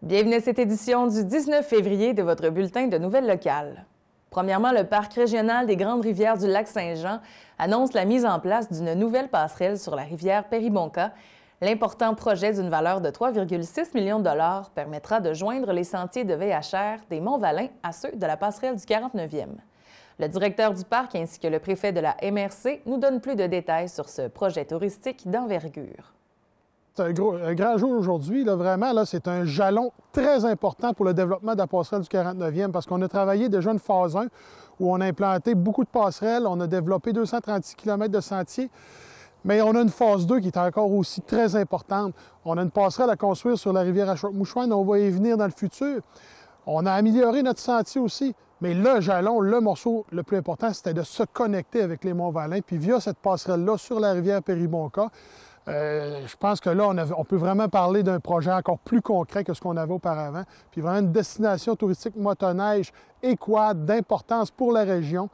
Bienvenue à cette édition du 19 février de votre bulletin de nouvelles locales. Premièrement, le Parc régional des Grandes Rivières du Lac-Saint-Jean annonce la mise en place d'une nouvelle passerelle sur la rivière Péribonka. L'important projet d'une valeur de 3,6 millions de dollars permettra de joindre les sentiers de VHR des Monts-Valin à ceux de la passerelle du 49e. Le directeur du parc ainsi que le préfet de la MRC nous donnent plus de détails sur ce projet touristique d'envergure. C'est un grand jour aujourd'hui. Vraiment, c'est un jalon très important pour le développement de la passerelle du 49e parce qu'on a travaillé déjà une phase 1 où on a implanté beaucoup de passerelles. On a développé 236 km de sentiers. Mais on a une phase 2 qui est encore aussi très importante. On a une passerelle à construire sur la rivière Achouac-Mouchouane. On va y venir dans le futur. On a amélioré notre sentier aussi. Mais le jalon, le morceau le plus important, c'était de se connecter avec les Monts-Valin. Puis via cette passerelle-là sur la rivière Péribonka, je pense que là, on peut vraiment parler d'un projet encore plus concret que ce qu'on avait auparavant. Puis vraiment une destination touristique motoneige et quad d'importance pour la région.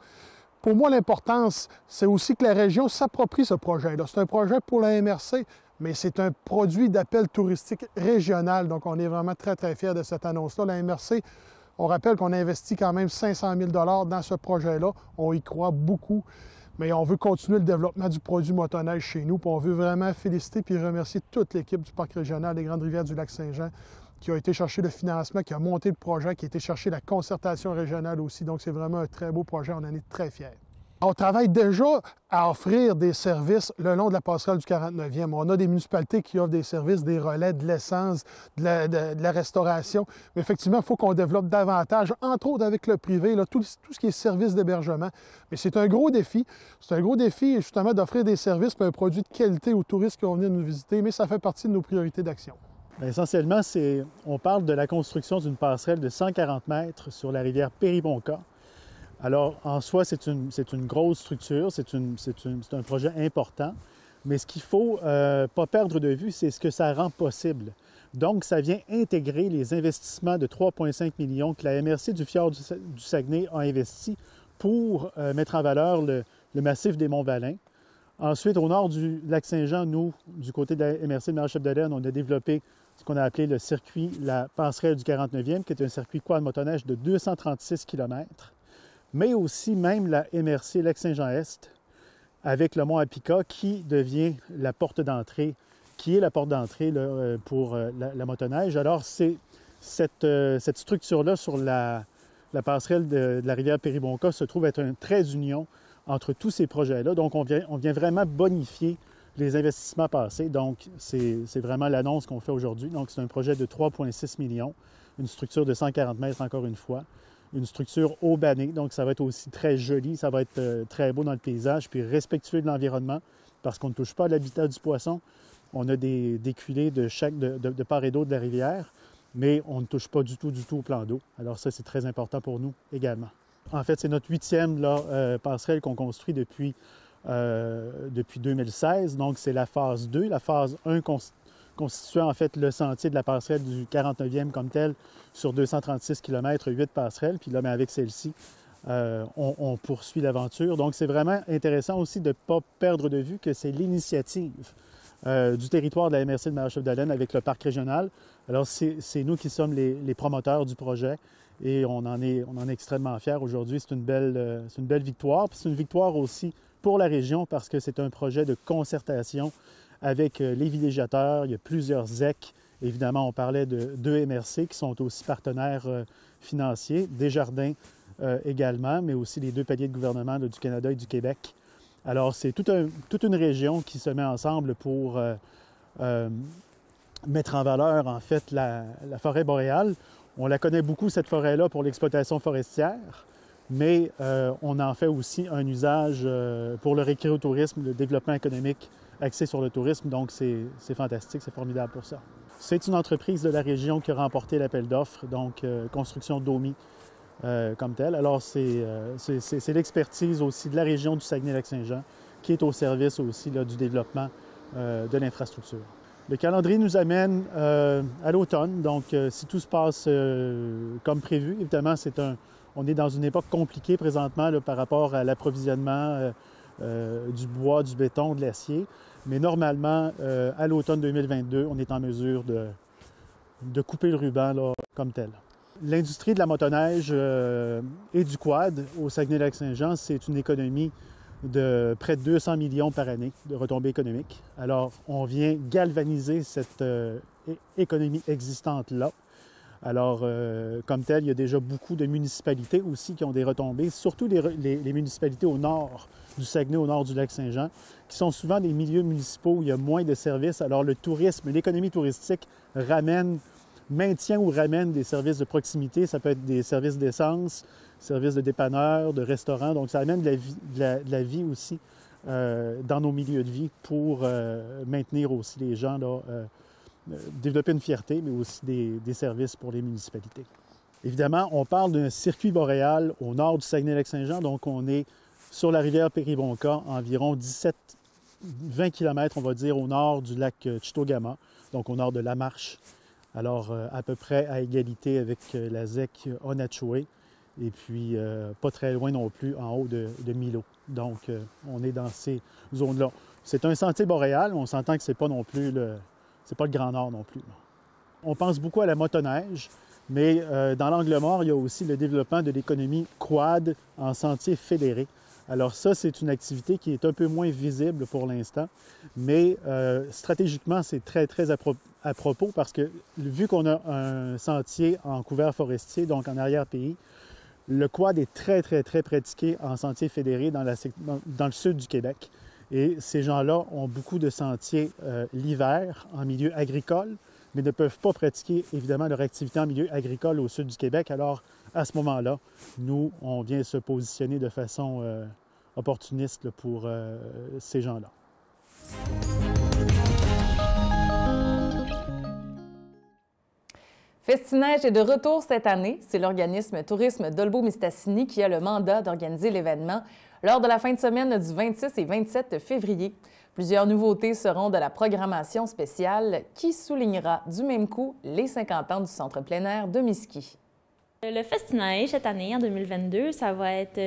Pour moi, l'importance, c'est aussi que la région s'approprie ce projet-là. C'est un projet pour la MRC, mais c'est un produit d'appel touristique régional. Donc, on est vraiment très, très fiers de cette annonce-là. La MRC, on rappelle qu'on a investi quand même 500 000 $ dans ce projet-là. On y croit beaucoup. Mais on veut continuer le développement du produit motoneige chez nous. Puis on veut vraiment féliciter et remercier toute l'équipe du Parc régional des Grandes Rivières du Lac-Saint-Jean qui a été chercher le financement, qui a monté le projet, qui a été chercher la concertation régionale aussi. Donc, c'est vraiment un très beau projet. On en est très fiers. On travaille déjà à offrir des services le long de la passerelle du 49e. On a des municipalités qui offrent des services, des relais, de l'essence, de la restauration. Mais effectivement, il faut qu'on développe davantage, entre autres avec le privé, là, tout ce qui est services d'hébergement. Mais c'est un gros défi. C'est un gros défi, justement, d'offrir des services et un produit de qualité aux touristes qui vont venir nous visiter, mais ça fait partie de nos priorités d'action. Essentiellement, on parle de la construction d'une passerelle de 140 mètres sur la rivière Péribonka. Alors, en soi, c'est une grosse structure, c'est un projet important, mais ce qu'il ne faut pas perdre de vue, c'est ce que ça rend possible. Donc, ça vient intégrer les investissements de 3,5 millions que la MRC du Fjord du Saguenay a investi pour mettre en valeur le massif des Monts-Valin. Ensuite, au nord du Lac-Saint-Jean, nous, du côté de la MRC de Marie-Chapdelaine, on a développé ce qu'on a appelé le circuit, la passerelle du 49e, qui est un circuit quad motoneige de 236 km. Mais aussi même la MRC Lac-Saint-Jean-Est avec le mont Apica qui devient la porte d'entrée, qui est la porte d'entrée pour la motoneige. Alors, c'est cette structure-là sur la passerelle de la rivière Péribonka se trouve être un trait d'union entre tous ces projets-là. Donc, on vient vraiment bonifier les investissements passés. Donc, c'est vraiment l'annonce qu'on fait aujourd'hui. Donc, c'est un projet de 3,6 millions, une structure de 140 mètres encore une fois. Une structure haubanée, donc ça va être aussi très joli, ça va être très beau dans le paysage, puis respectueux de l'environnement, parce qu'on ne touche pas à l'habitat du poisson. On a des culées de part et d'autre de la rivière, mais on ne touche pas du tout au plan d'eau. Alors ça, c'est très important pour nous également. En fait, c'est notre 8e passerelle qu'on construit depuis 2016, donc c'est la phase 2. La phase 1 constituant en fait le sentier de la passerelle du 49e comme tel sur 236 km, 8 passerelles. Puis là, mais avec celle-ci, on poursuit l'aventure. Donc, c'est vraiment intéressant aussi de ne pas perdre de vue que c'est l'initiative du territoire de la MRC de Marie-Chapdelaine avec le parc régional. Alors, c'est nous qui sommes les promoteurs du projet et on en est extrêmement fiers aujourd'hui. C'est une belle victoire. Puis c'est une victoire aussi pour la région parce que c'est un projet de concertation avec les villégiateurs. Il y a plusieurs ZEC. Évidemment, on parlait de 2 MRC qui sont aussi partenaires financiers, Desjardins également, mais aussi les 2 paliers de gouvernement du Canada et du Québec. Alors, c'est toute une région qui se met ensemble pour mettre en valeur, en fait, la forêt boréale. On la connaît beaucoup, cette forêt-là, pour l'exploitation forestière, mais on en fait aussi un usage pour le récréotourisme, le développement économique axé sur le tourisme. Donc, c'est fantastique, c'est formidable pour ça. C'est une entreprise de la région qui a remporté l'appel d'offres, donc construction d'OMI comme telle. Alors, c'est l'expertise aussi de la région du Saguenay-Lac-Saint-Jean qui est au service aussi là, du développement de l'infrastructure. Le calendrier nous amène à l'automne, donc si tout se passe comme prévu, évidemment, on est dans une époque compliquée présentement là, par rapport à l'approvisionnement du bois, du béton, de l'acier. Mais normalement, à l'automne 2022, on est en mesure de couper le ruban là, comme tel. L'industrie de la motoneige et du quad au Saguenay-Lac-Saint-Jean, c'est une économie de près de 200 millions par année de retombées économiques. Alors, on vient galvaniser cette économie existante-là. Alors, comme tel, il y a déjà beaucoup de municipalités aussi qui ont des retombées, surtout les municipalités au nord du Saguenay, au nord du Lac-Saint-Jean, qui sont souvent des milieux municipaux où il y a moins de services. Alors, le tourisme, l'économie touristique maintient ou ramène des services de proximité. Ça peut être des services d'essence, services de dépanneurs, de restaurants. Donc, ça amène de la vie aussi dans nos milieux de vie pour maintenir aussi les gens, là, développer une fierté, mais aussi des services pour les municipalités. Évidemment, on parle d'un circuit boréal au nord du Saguenay-Lac-Saint-Jean. Donc, on est sur la rivière Péribonka, environ 17-20 km, on va dire, au nord du lac Chitogama, donc au nord de Lamarche. Alors, à peu près à égalité avec la ZEC Onatchoué, et puis pas très loin non plus en haut de Milo. Donc, on est dans ces zones-là. C'est un sentier boréal, on s'entend que c'est pas non plus c'est pas le Grand Nord non plus. On pense beaucoup à la motoneige, mais dans l'angle mort, il y a aussi le développement de l'économie quad en sentier fédéré. Alors ça, c'est une activité qui est un peu moins visible pour l'instant, mais stratégiquement, c'est très, très à propos parce que vu qu'on a un sentier en couvert forestier, donc en arrière-pays, le quad est très, très, très pratiqué en sentier fédéré dans le sud du Québec. Et ces gens-là ont beaucoup de sentiers l'hiver en milieu agricole, mais ne peuvent pas pratiquer évidemment leur activité en milieu agricole au sud du Québec. Alors, à ce moment-là, nous, on vient se positionner de façon opportuniste là, pour ces gens-là. Festineige est de retour cette année. C'est l'organisme Tourisme d'Olbeau-Mistassini qui a le mandat d'organiser l'événement lors de la fin de semaine du 26 et 27 février. Plusieurs nouveautés seront de la programmation spéciale qui soulignera du même coup les 50 ans du Centre plein air de Miski. Le Festineige, cette année, en 2022, ça va être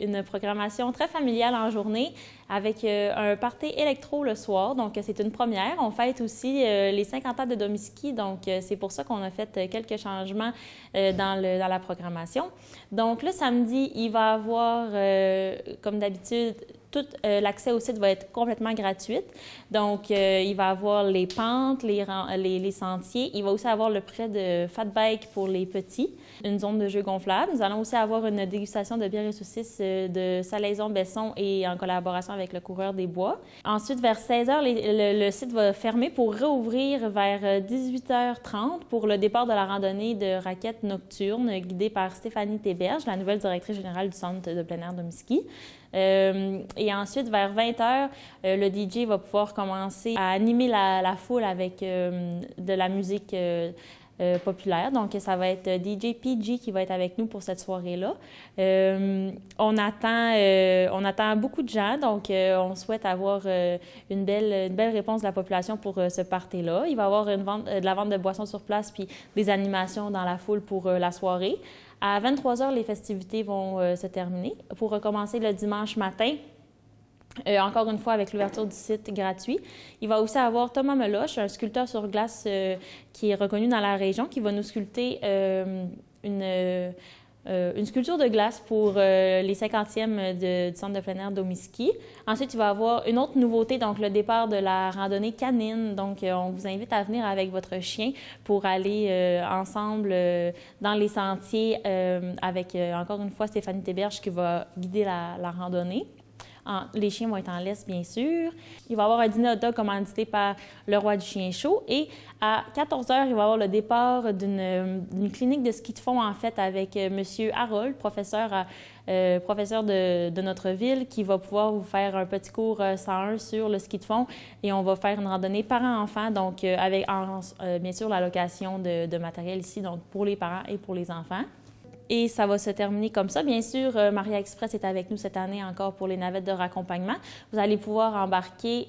une programmation très familiale en journée avec un party électro le soir. Donc, c'est une première. On fête aussi les 50 ans de Domiski. Donc, c'est pour ça qu'on a fait quelques changements dans la programmation. Donc, le samedi, il va y avoir, comme d'habitude, tout l'accès au site va être complètement gratuit. Donc, il va y avoir les pentes, les sentiers. Il va aussi avoir le prêt de fat bike pour les petits, une zone de jeux gonflables. Nous allons aussi avoir une dégustation de bière et saucisses de Salaison-Besson et en collaboration avec le Coureur des Bois. Ensuite, vers 16h, le site va fermer pour réouvrir vers 18h30 pour le départ de la randonnée de raquettes nocturnes guidée par Stéphanie Théberge, la nouvelle directrice générale du Centre de plein air de Miski. Et ensuite, vers 20h, le DJ va pouvoir commencer à animer la foule avec de la musique populaire. Donc, ça va être DJ PG qui va être avec nous pour cette soirée-là. On attend beaucoup de gens, donc on souhaite avoir une belle réponse de la population pour ce party-là. Il va y avoir de la vente de boissons sur place puis des animations dans la foule pour la soirée. À 23h, les festivités vont se terminer pour recommencer le dimanche matin. Encore une fois, avec l'ouverture du site gratuit. Il va aussi avoir Thomas Meloche, un sculpteur sur glace qui est reconnu dans la région, qui va nous sculpter une sculpture de glace pour les 50e du Centre de plein air d'Omiski. Ensuite, il va y avoir une autre nouveauté, donc le départ de la randonnée canine. Donc, on vous invite à venir avec votre chien pour aller ensemble dans les sentiers avec, encore une fois, Stéphanie Théberge qui va guider la randonnée. Les chiens vont être en laisse, bien sûr. Il va y avoir un dîner hot dog commandité par le Roi du Chien Chaud. Et à 14h, il va y avoir le départ d'une clinique de ski de fond, en fait, avec M. Harold, professeur de notre ville, qui va pouvoir vous faire un petit cours 101 sur le ski de fond. Et on va faire une randonnée parents-enfants, donc avec, bien sûr, la location de matériel ici, donc pour les parents et pour les enfants. Et ça va se terminer comme ça. Bien sûr, Maria Express est avec nous cette année encore pour les navettes de raccompagnement. Vous allez pouvoir embarquer,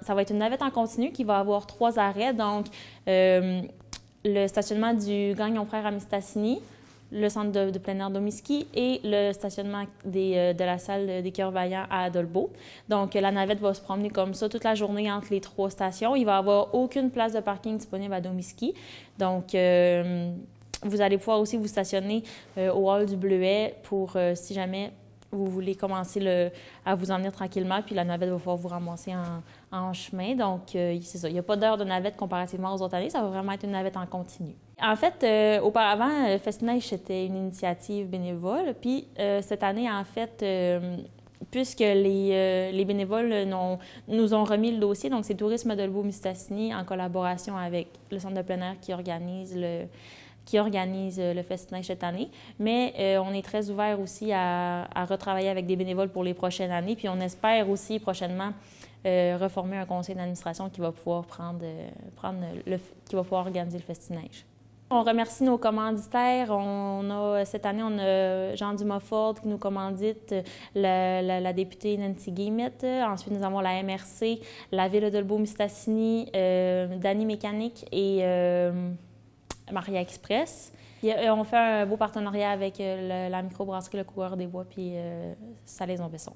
ça va être une navette en continu qui va avoir 3 arrêts. Donc, le stationnement du Gagnon Frères à Mistassini, le centre de plein air d'Omiski et le stationnement de la salle des Cœurs Vaillants à Adolbo. Donc, la navette va se promener comme ça toute la journée entre les 3 stations. Il va y avoir aucune place de parking disponible à Domiski. Donc, vous allez pouvoir aussi vous stationner au hall du Bleuet pour, si jamais vous voulez commencer à vous en venir tranquillement, puis la navette va pouvoir vous ramasser en chemin. Donc, c'est ça. Il n'y a pas d'heure de navette comparativement aux autres années. Ça va vraiment être une navette en continu. En fait, auparavant, Festinage, c'était une initiative bénévole. Puis, cette année, en fait, puisque les bénévoles nous ont remis le dossier, donc c'est Tourisme Adolbo-Mistassini en collaboration avec le Centre de plein air qui organise le Festinage cette année. Mais on est très ouvert aussi à retravailler avec des bénévoles pour les prochaines années. Puis on espère aussi prochainement reformer un conseil d'administration qui va pouvoir qui va pouvoir organiser le Festinage. On remercie nos commanditaires. Cette année, on a Jean Dumas-Ford qui nous commandite, la députée Nancy Guillemette. Ensuite, nous avons la MRC, la Ville d'Adolbo-Mistassini, Dany Mécanique et Maria Express. On fait un beau partenariat avec la microbrasserie Le Coureur des Bois puis Salaison-Besson.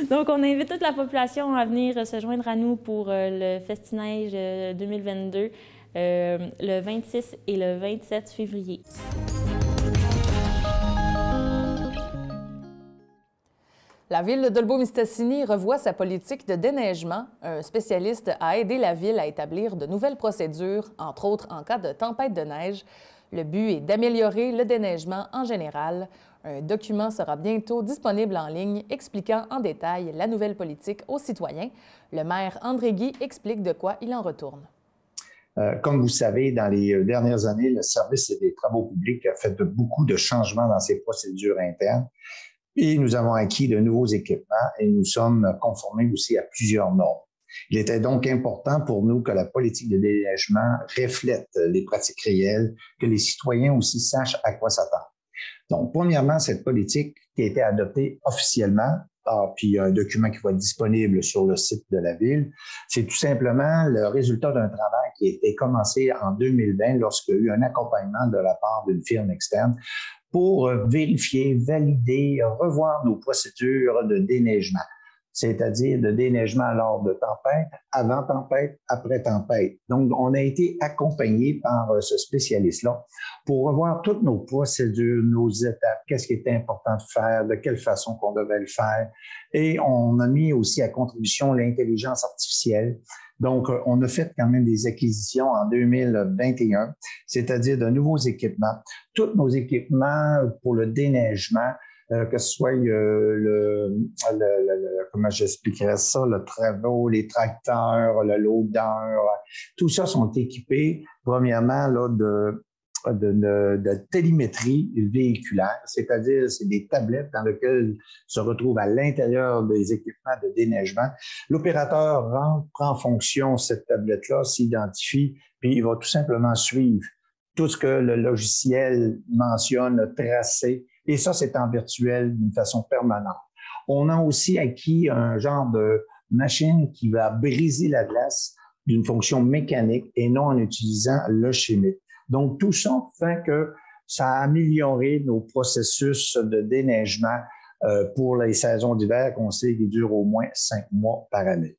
Donc, on invite toute la population à venir se joindre à nous pour le Festinage 2022 le 26 et le 27 février. La Ville de Dolbeau-Mistassini revoit sa politique de déneigement. Un spécialiste a aidé la Ville à établir de nouvelles procédures, entre autres en cas de tempête de neige. Le but est d'améliorer le déneigement en général. Un document sera bientôt disponible en ligne expliquant en détail la nouvelle politique aux citoyens. Le maire André Guy explique de quoi il en retourne. Comme vous savez, dans les dernières années, le service des travaux publics a fait beaucoup de changements dans ses procédures internes et nous avons acquis de nouveaux équipements et nous sommes conformés aussi à plusieurs normes. Il était donc important pour nous que la politique de déneigement reflète les pratiques réelles, que les citoyens aussi sachent à quoi s'attendre. Donc, premièrement, cette politique qui a été adoptée officiellement, puis il y a un document qui va être disponible sur le site de la Ville, c'est tout simplement le résultat d'un travail qui a été commencé en 2020 lorsqu'il y a eu un accompagnement de la part d'une firme externe pour vérifier, valider, revoir nos procédures de déneigement, c'est-à-dire de déneigement lors de tempête, avant tempête, après tempête. Donc, on a été accompagné par ce spécialiste-là pour revoir toutes nos procédures, nos étapes, qu'est-ce qui était important de faire, de quelle façon qu'on devait le faire. Et on a mis aussi à contribution l'intelligence artificielle. Donc, on a fait quand même des acquisitions en 2021, c'est-à-dire de nouveaux équipements. Tous nos équipements pour le déneigement, que ce soit comment j'expliquerais ça, le travaux, les tracteurs, le loader, tout ça sont équipés, premièrement, là, de télémétrie véhiculaire, c'est-à-dire c'est des tablettes dans lesquelles se retrouvent à l'intérieur des équipements de déneigement. L'opérateur rentre, prend en fonction cette tablette-là, s'identifie, puis il va tout simplement suivre tout ce que le logiciel mentionne, le tracé, et ça, c'est en virtuel d'une façon permanente. On a aussi acquis un genre de machine qui va briser la glace d'une fonction mécanique et non en utilisant le chimique. Donc, tout ça fait que ça a amélioré nos processus de déneigement pour les saisons d'hiver qu'on sait qui durent au moins 5 mois par année.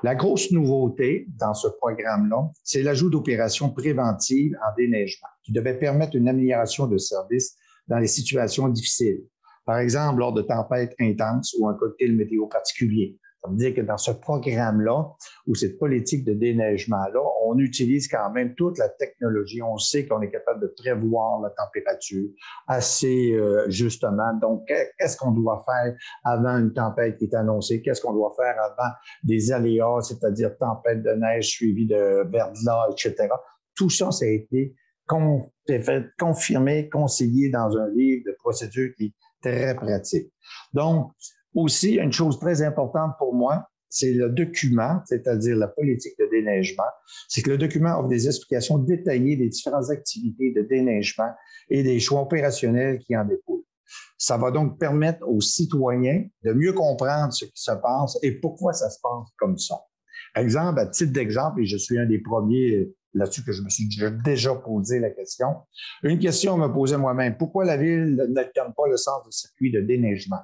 La grosse nouveauté dans ce programme-là, c'est l'ajout d'opérations préventives en déneigement qui devait permettre une amélioration de service dans les situations difficiles. Par exemple, lors de tempêtes intenses ou un cocktail météo particulier. Ça veut dire que dans ce programme-là, ou cette politique de déneigement-là, on utilise quand même toute la technologie. On sait qu'on est capable de prévoir la température assez justement. Donc, qu'est-ce qu'on doit faire avant une tempête qui est annoncée? Qu'est-ce qu'on doit faire avant des aléas, c'est-à-dire tempête de neige suivie de verglas, etc. Tout ça, ça a été confirmé, conseillé dans un livre de procédure qui est très pratique. Donc, aussi, une chose très importante pour moi, c'est le document, c'est-à-dire la politique de déneigement. C'est que le document offre des explications détaillées des différentes activités de déneigement et des choix opérationnels qui en découlent. Ça va donc permettre aux citoyens de mieux comprendre ce qui se passe et pourquoi ça se passe comme ça. Exemple, à titre d'exemple, et je suis un des premiers là-dessus que je me suis déjà posé la question. Une question me posait moi-même. Pourquoi la Ville n'alterne pas le sens de circuit de déneigement?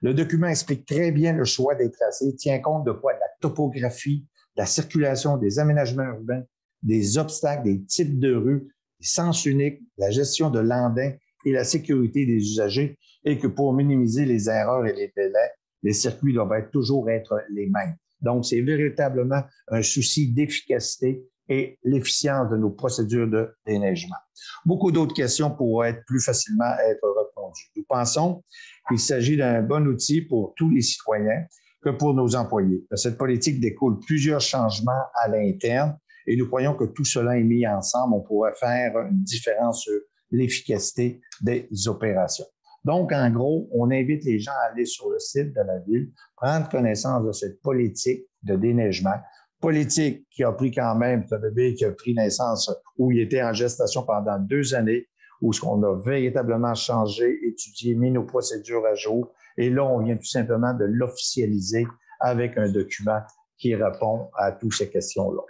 Le document explique très bien le choix des tracés, tient compte de quoi? De la topographie, de la circulation, des aménagements urbains, des obstacles, des types de rues, des sens uniques, la gestion de l'andin et la sécurité des usagers, et que pour minimiser les erreurs et les délais, les circuits doivent toujours être les mêmes. Donc, c'est véritablement un souci d'efficacité et l'efficience de nos procédures de déneigement. Beaucoup d'autres questions pourraient plus facilement être répondues. Nous pensons qu'il s'agit d'un bon outil pour tous les citoyens que pour nos employés. De cette politique découlent plusieurs changements à l'interne et nous croyons que tout cela est mis ensemble, on pourrait faire une différence sur l'efficacité des opérations. Donc, en gros, on invite les gens à aller sur le site de la Ville, prendre connaissance de cette politique de déneigement, politique qui a pris quand même, c'est un bébé qui a pris naissance où il était en gestation pendant 2 années, où ce qu'on a véritablement changé, étudié, mis nos procédures à jour. Et là, on vient tout simplement de l'officialiser avec un document qui répond à toutes ces questions-là.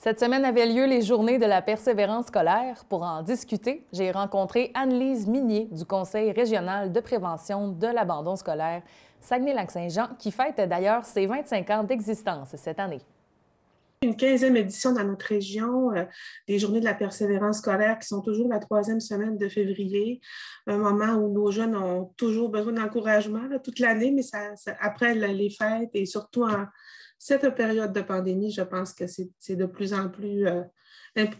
Cette semaine avaient lieu les journées de la persévérance scolaire. Pour en discuter, j'ai rencontré Anne-Lise Minier du Conseil régional de prévention de l'abandon scolaire Saguenay-Lac-Saint-Jean, qui fête d'ailleurs ses 25 ans d'existence cette année. Une 15e édition dans notre région, des journées de la persévérance scolaire qui sont toujours la 3e semaine de février, un moment où nos jeunes ont toujours besoin d'encouragement toute l'année, mais après les fêtes et surtout en cette période de pandémie, je pense que c'est de plus en plus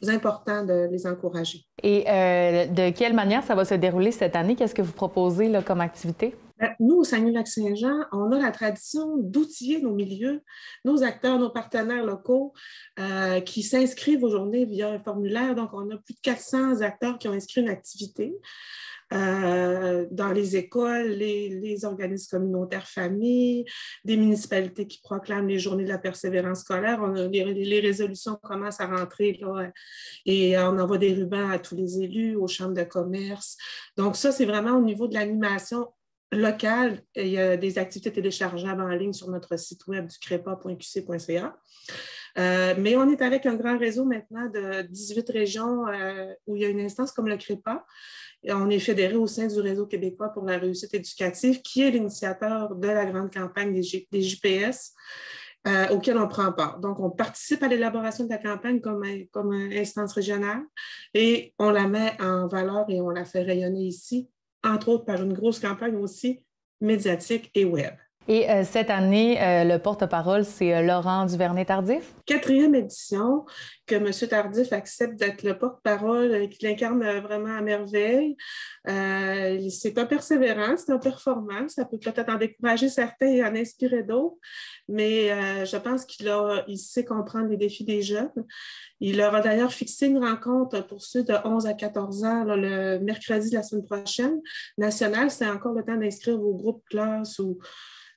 important de les encourager. Et de quelle manière ça va se dérouler cette année? Qu'est-ce que vous proposez là, comme activité? Nous, au Saguenay-Lac-Saint-Jean, on a la tradition d'outiller nos milieux, nos acteurs, nos partenaires locaux qui s'inscrivent aux journées via un formulaire. Donc, on a plus de 400 acteurs qui ont inscrit une activité dans les écoles, les organismes communautaires, familles, des municipalités qui proclament les journées de la persévérance scolaire. Les résolutions commencent à rentrer là, et on envoie des rubans à tous les élus, aux chambres de commerce. Donc, ça, c'est vraiment au niveau de l'animation locale. Il y a des activités téléchargeables en ligne sur notre site web du crepa.qc.ca. Mais on est avec un grand réseau maintenant de 18 régions où il y a une instance comme le CREPA. Et on est fédéré au sein du Réseau québécois pour la réussite éducative, qui est l'initiateur de la grande campagne des JPS auquel on prend part. Donc, on participe à l'élaboration de la campagne comme instance régionale et on la met en valeur et on la fait rayonner ici, entre autres par une grosse campagne aussi médiatique et web. Et cette année, le porte-parole, c'est Laurent Duvernay-Tardif. 4e édition, que M. Tardif accepte d'être le porte-parole, qu'il incarne vraiment à merveille. C'est un persévérant, c'est un performant. Ça peut peut-être en décourager certains et en inspirer d'autres, mais je pense qu'il sait comprendre les défis des jeunes. Il leur a d'ailleurs fixé une rencontre pour ceux de 11 à 14 ans là, le mercredi de la semaine prochaine. Nationale, c'est encore le temps d'inscrire vos groupes classe ou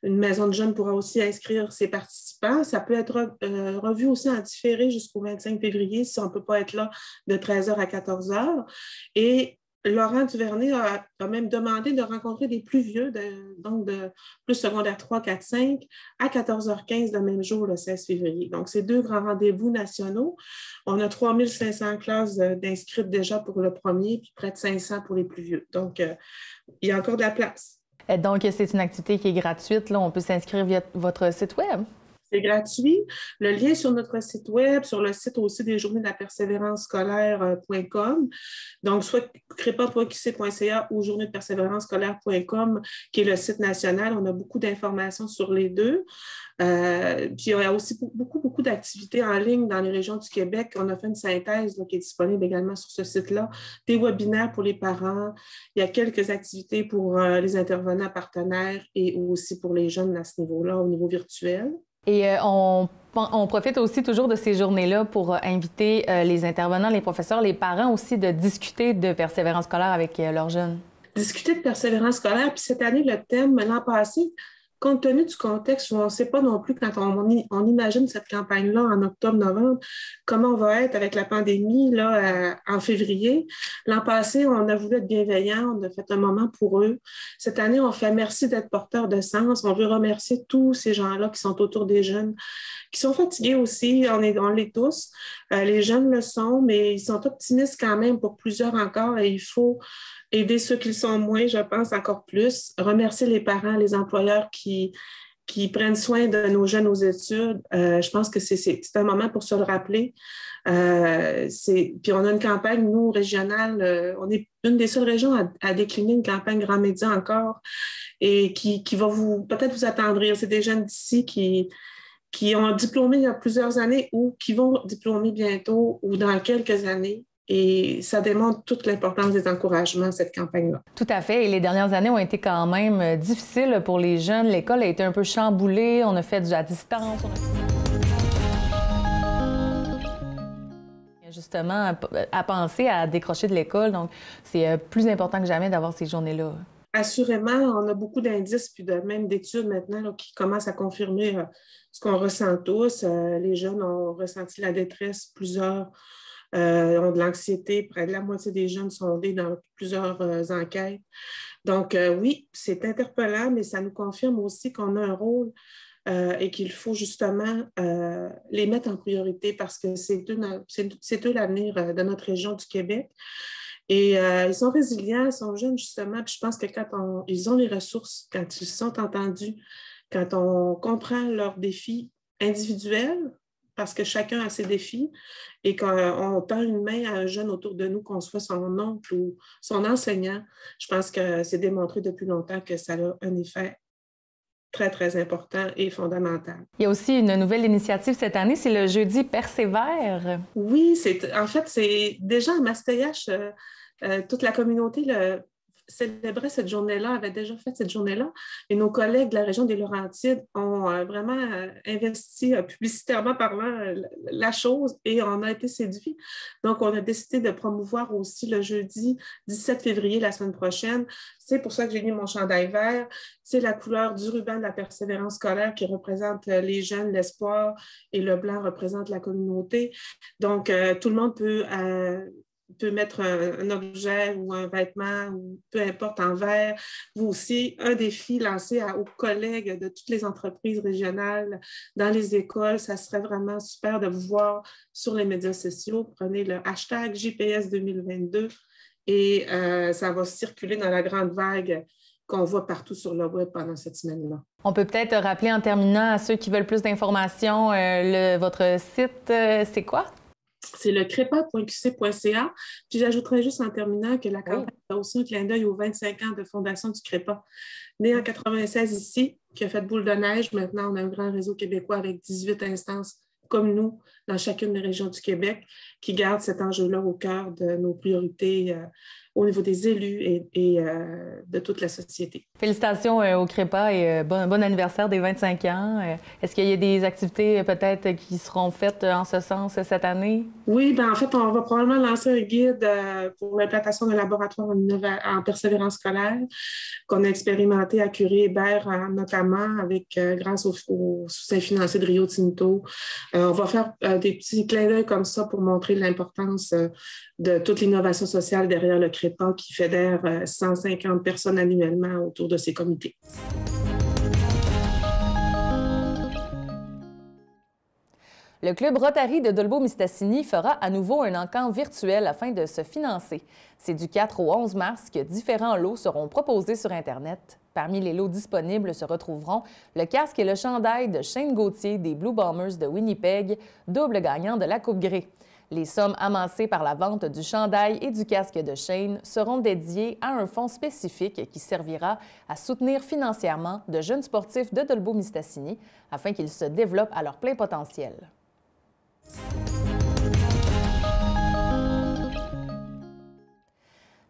une maison de jeunes pourra aussi inscrire ses participants. Ça peut être revu aussi en différé jusqu'au 25 février si on ne peut pas être là de 13h à 14h. Et Laurent Duvernay a même demandé de rencontrer des plus vieux, donc de plus secondaire 3, 4, 5, à 14h15 le même jour, le 16 février. Donc, c'est 2 grands rendez-vous nationaux. On a 3500 classes d'inscrites déjà pour le premier, puis près de 500 pour les plus vieux. Donc, il y a encore de la place. Donc, c'est une activité qui est gratuite. Là, on peut s'inscrire via votre site web. C'est gratuit. Le lien sur notre site web, sur le site aussi des journées de la persévérance scolaire.com. Donc, soit crepa.qc.ca ou journée de persévérance scolaire.com, qui est le site national. On a beaucoup d'informations sur les deux. Puis, il y a aussi beaucoup d'activités en ligne dans les régions du Québec. On a fait une synthèse là, qui est disponible également sur ce site-là. Des webinaires pour les parents. Il y a quelques activités pour les intervenants partenaires et aussi pour les jeunes à ce niveau-là, au niveau virtuel. Et on profite aussi toujours de ces journées-là pour inviter les intervenants, les professeurs, les parents aussi de discuter de persévérance scolaire avec leurs jeunes. Discuter de persévérance scolaire. Puis cette année, le thème, l'an passé, compte tenu du contexte où on ne sait pas non plus, quand on imagine cette campagne-là en octobre-novembre, comment on va être avec la pandémie là, en février. L'an passé, on a voulu être bienveillant, on a fait un moment pour eux. Cette année, on fait merci d'être porteur de sens. On veut remercier tous ces gens-là qui sont autour des jeunes, qui sont fatigués aussi, on l'est tous. Les jeunes le sont, mais ils sont optimistes quand même pour plusieurs encore et il faut aider ceux qui le sont moins, je pense, encore plus. Remercier les parents, les employeurs qui prennent soin de nos jeunes aux études. Je pense que c'est un moment pour se le rappeler. Puis on a une campagne, nous, régionale, on est une des seules régions à décliner une campagne grand média encore et qui va peut-être vous attendrir. C'est des jeunes d'ici qui ont diplômé il y a plusieurs années ou qui vont diplômer bientôt ou dans quelques années. Et ça démontre toute l'importance des encouragements, cette campagne-là. Tout à fait. Et les dernières années ont été quand même difficiles pour les jeunes. L'école a été un peu chamboulée. On a fait du à distance. Justement, à penser à décrocher de l'école. Donc, c'est plus important que jamais d'avoir ces journées-là. Assurément, on a beaucoup d'indices puis même d'études maintenant là, qui commencent à confirmer ce qu'on ressent tous. Les jeunes ont ressenti la détresse, plusieurs ont de l'anxiété. Près de la moitié des jeunes sondés dans plusieurs enquêtes. Donc, oui, c'est interpellant, mais ça nous confirme aussi qu'on a un rôle et qu'il faut justement les mettre en priorité parce que c'est eux l'avenir de notre région du Québec. Et ils sont résilients, ils sont jeunes justement. Puis je pense que quand ils ont les ressources, quand ils sont entendus, quand on comprend leurs défis individuels, parce que chacun a ses défis, et qu'on tend une main à un jeune autour de nous, qu'on soit son oncle ou son enseignant, je pense que c'est démontré depuis longtemps que ça a un effet très, très important et fondamental. Il y a aussi une nouvelle initiative cette année, c'est le Jeudi Persévère. Oui, en fait, c'est déjà à Mastéache, toute la communauté célébrait cette journée-là, avait déjà fait cette journée-là. Et nos collègues de la région des Laurentides ont vraiment investi publicitairement parlant la chose et on a été séduits. Donc, on a décidé de promouvoir aussi le jeudi 17 février, la semaine prochaine. C'est pour ça que j'ai mis mon chandail vert. C'est la couleur du ruban de la persévérance scolaire qui représente les jeunes, l'espoir, et le blanc représente la communauté. Donc, tout le monde peut mettre un objet ou un vêtement ou peu importe en vert. Vous aussi, un défi lancé aux collègues de toutes les entreprises régionales dans les écoles. Ça serait vraiment super de vous voir sur les médias sociaux. Prenez le hashtag JPS 2022 et ça va circuler dans la grande vague qu'on voit partout sur le web pendant cette semaine-là. On peut peut-être rappeler en terminant à ceux qui veulent plus d'informations, votre site, c'est quoi? C'est le crépa.qc.ca. Puis j'ajouterais juste en terminant que la campagne a aussi un clin d'œil aux 25 ans de fondation du Crépa. Né en 96 ici, qui a fait boule de neige. Maintenant, on a un grand réseau québécois avec 18 instances comme nous dans chacune des régions du Québec qui gardent cet enjeu-là au cœur de nos priorités au niveau des élus et de toute la société. Félicitations au Crépa et bon anniversaire des 25 ans. Est-ce qu'il y a des activités peut-être qui seront faites en ce sens cette année? Oui, en fait, on va probablement lancer un guide pour l'implantation d'un laboratoire en persévérance scolaire qu'on a expérimenté à Curie-Hébert notamment grâce au soutien financier de Rio Tinto. On va faire des petits clins d'œil comme ça pour montrer l'importance de toute l'innovation sociale derrière le Crépa qui fédère 150 personnes annuellement autour de ces comités. Le Club Rotary de Dolbeau-Mistassini fera à nouveau un encamp virtuel afin de se financer. C'est du 4 au 11 mars que différents lots seront proposés sur Internet. Parmi les lots disponibles se retrouveront le casque et le chandail de Shane Gauthier des Blue Bombers de Winnipeg, double gagnant de la Coupe Grey. Les sommes amassées par la vente du chandail et du casque de Shane seront dédiées à un fonds spécifique qui servira à soutenir financièrement de jeunes sportifs de Dolbeau-Mistassini afin qu'ils se développent à leur plein potentiel.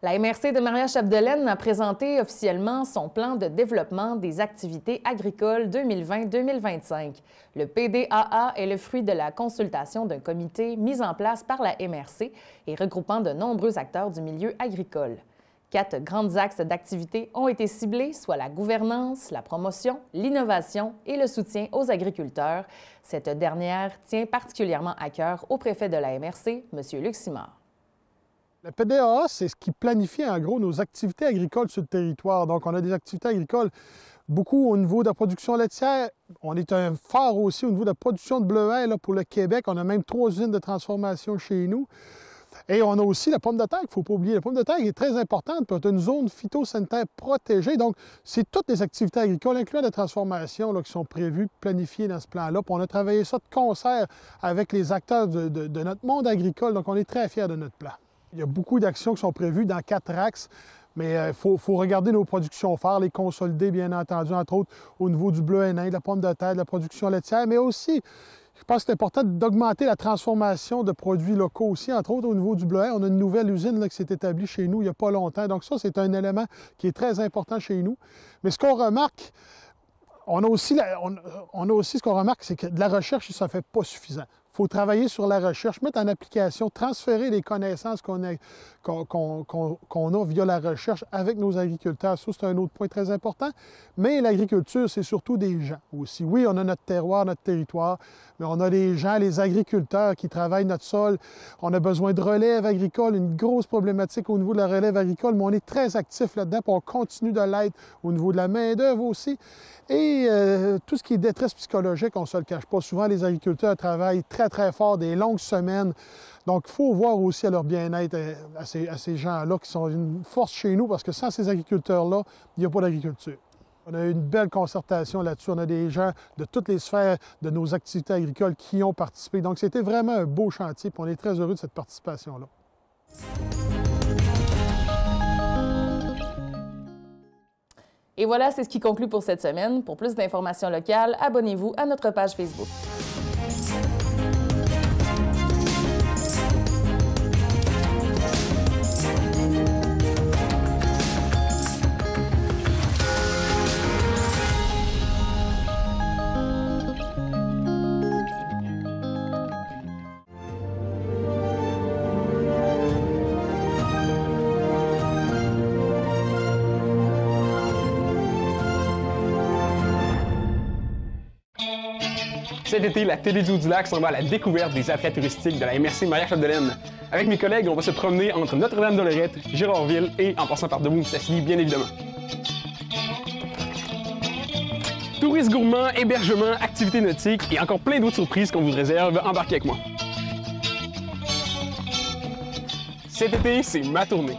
La MRC de Maria-Chapdelaine a présenté officiellement son plan de développement des activités agricoles 2020-2025. Le PDAA est le fruit de la consultation d'un comité mis en place par la MRC et regroupant de nombreux acteurs du milieu agricole. 4 grands axes d'activité ont été ciblés, soit la gouvernance, la promotion, l'innovation et le soutien aux agriculteurs. Cette dernière tient particulièrement à cœur au préfet de la MRC, M. Luc Simard. Le PDAA, c'est ce qui planifie en gros nos activités agricoles sur le territoire. Donc, on a des activités agricoles beaucoup au niveau de la production laitière. On est un phare aussi au niveau de la production de bleuets là, pour le Québec. On a même 3 usines de transformation chez nous. Et on a aussi la pomme de terre qu'il ne faut pas oublier. La pomme de terre est très importante pour une zone phytosanitaire protégée. Donc, c'est toutes les activités agricoles, incluant la transformation, là, qui sont prévues, planifiées dans ce plan-là. Puis on a travaillé ça de concert avec les acteurs de notre monde agricole. Donc, on est très fiers de notre plan. Il y a beaucoup d'actions qui sont prévues dans 4 axes. Mais il faut regarder nos productions phares, les consolider, bien entendu, entre autres au niveau du bleu nain, de la pomme de terre, de la production laitière, mais aussi, je pense que c'est important d'augmenter la transformation de produits locaux aussi, entre autres au niveau du bleuet. On a une nouvelle usine là, qui s'est établie chez nous il n'y a pas longtemps. Donc ça, c'est un élément qui est très important chez nous. Mais ce qu'on remarque, on a aussi ce qu'on remarque, c'est que de la recherche, ça ne fait pas suffisant. Il faut travailler sur la recherche, mettre en application, transférer les connaissances qu'on a via la recherche avec nos agriculteurs. Ça, c'est un autre point très important. Mais l'agriculture, c'est surtout des gens aussi. Oui, on a notre terroir, notre territoire, mais on a les gens, les agriculteurs qui travaillent notre sol. On a besoin de relève agricole, une grosse problématique au niveau de la relève agricole, mais on est très actifs là-dedans, puis on continue de l'être au niveau de la main-d'œuvre aussi. Et tout ce qui est détresse psychologique, on ne se le cache pas. Souvent, les agriculteurs travaillent très, très fort, des longues semaines. Donc, il faut voir aussi à leur bien-être, à ces gens-là qui sont une force chez nous, parce que sans ces agriculteurs-là, il n'y a pas d'agriculture. On a eu une belle concertation là-dessus. On a des gens de toutes les sphères de nos activités agricoles qui ont participé. Donc, c'était vraiment un beau chantier, puis on est très heureux de cette participation-là. Et voilà, c'est ce qui conclut pour cette semaine. Pour plus d'informations locales, abonnez-vous à notre page Facebook. Cet été, la Télévision du Lac s'en va à la découverte des attraits touristiques de la MRC Maria-Chapdelaine. Avec mes collègues, on va se promener entre Notre-Dame-de-Lorette, Girardville et en passant par Debout-Mistassini, bien évidemment. Tourisme gourmand, hébergement, activités nautiques et encore plein d'autres surprises qu'on vous réserve, embarquez avec moi. Cet été, c'est ma tournée.